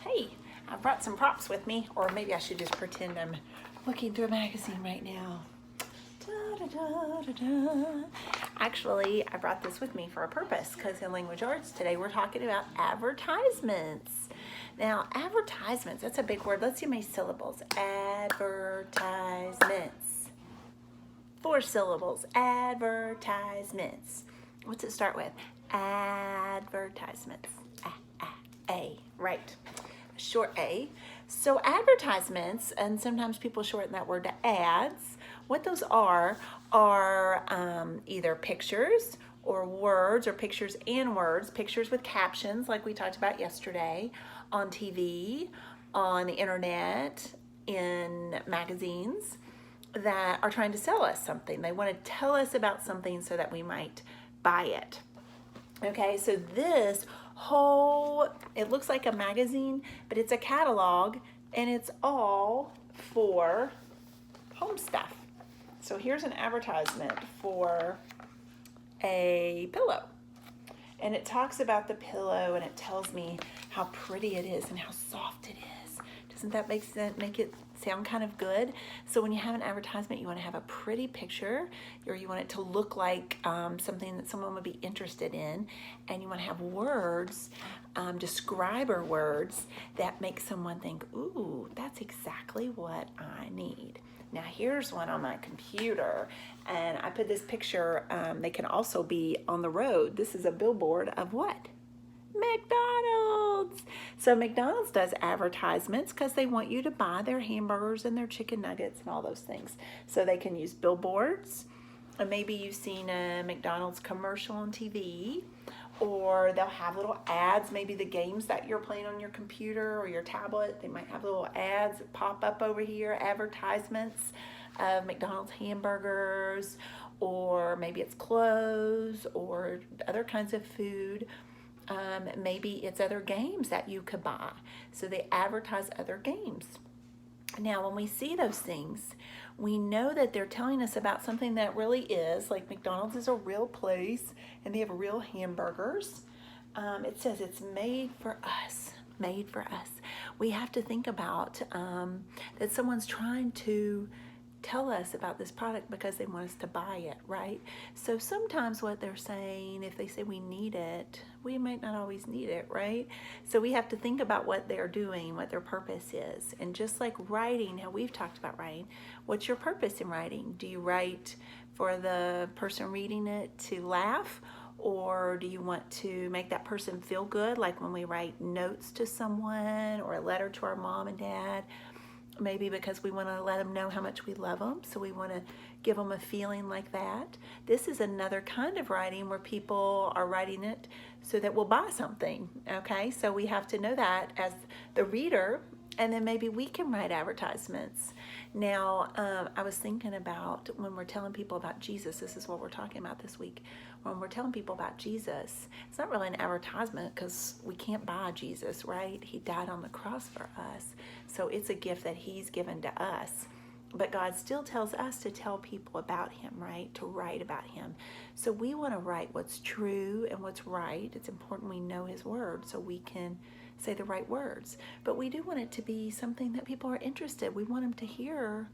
Hey, I brought some props with me, or maybe I should just pretend I'm looking through a magazine right now. Da, da, da, da. Actually, I brought this with me for a purpose because in language arts today we're talking about advertisements. Now, advertisements, that's a big word. Let's see my syllables. Advertisements. 4 syllables. Advertisements. What's it start with? Advertisements. A, right. Short A. So advertisements, and sometimes people shorten that word to ads. What those are either pictures or words, or pictures and words, pictures with captions like we talked about yesterday, on TV, on the internet, in magazines, that are trying to sell us something. They want to tell us about something so that we might buy it. Okay, so this whole, it looks like a magazine, but it's a catalog, and it's all for home stuff. So here's an advertisement for a pillow, and it talks about the pillow, and it tells me how pretty it is and how soft it is. Doesn't that make it sound kind of good? So when you have an advertisement, you want to have a pretty picture, or you want it to look like something that someone would be interested in, and you want to have words, describer words, that make someone think, ooh, that's exactly what I need. Now here's one on my computer, and I put this picture, they can also be on the road. This is a billboard of what? McDonald's. So McDonald's does advertisements because they want you to buy their hamburgers and their chicken nuggets and all those things. So they can use billboards, or maybe you've seen a McDonald's commercial on TV, or they'll have little ads, maybe the games that you're playing on your computer or your tablet, they might have little ads that pop up over here, advertisements of McDonald's hamburgers, or maybe it's clothes or other kinds of food. Maybe it's other games that you could buy. So they advertise other games. Now, when we see those things, we know that they're telling us about something that really is, like McDonald's is a real place and they have real hamburgers. It says it's made for us, made for us. We have to think about that someone's trying to tell us about this product because they want us to buy it, right? So sometimes what they're saying, if they say we need it, we might not always need it, right? So we have to think about what they're doing, what their purpose is. And just like writing, how we've talked about writing, what's your purpose in writing? Do you write for the person reading it to laugh? Or do you want to make that person feel good, like when we write notes to someone or a letter to our mom and dad? Maybe because we want to let them know how much we love them, so we want to give them a feeling like that. This is another kind of writing where people are writing it so that we'll buy something, okay? So we have to know that as the reader, and then maybe we can write advertisements. Now, I was thinking about when we're telling people about Jesus, this is what we're talking about this week. When we're telling people about Jesus, it's not really an advertisement because we can't buy Jesus, right? He died on the cross for us. So it's a gift that he's given to us. But God still tells us to tell people about him, right? To write about him. So we want to write what's true and what's right. It's important we know his word so we can say the right words. But we do want it to be something that people are interested. We want them to hear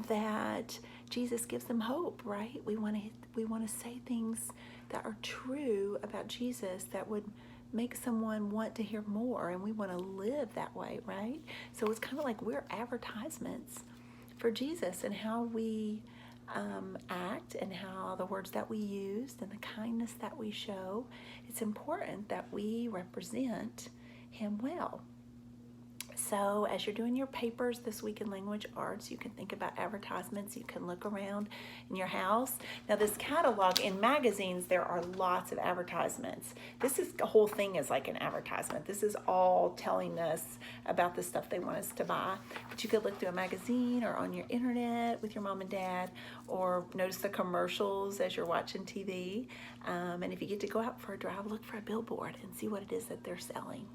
that Jesus gives them hope, right? We want to say things that are true about Jesus that would make someone want to hear more, and we want to live that way, right? So it's kind of like we're advertisements for Jesus and how we act and how the words that we use and the kindness that we show. It's important that we represent him well. So as you're doing your papers this week in language arts, you can think about advertisements. You can look around in your house. Now this catalog, in magazines, there are lots of advertisements. The whole thing is like an advertisement. This is all telling us about the stuff they want us to buy. But you could look through a magazine or on your internet with your mom and dad, or notice the commercials as you're watching TV. And if you get to go out for a drive, look for a billboard and see what it is that they're selling.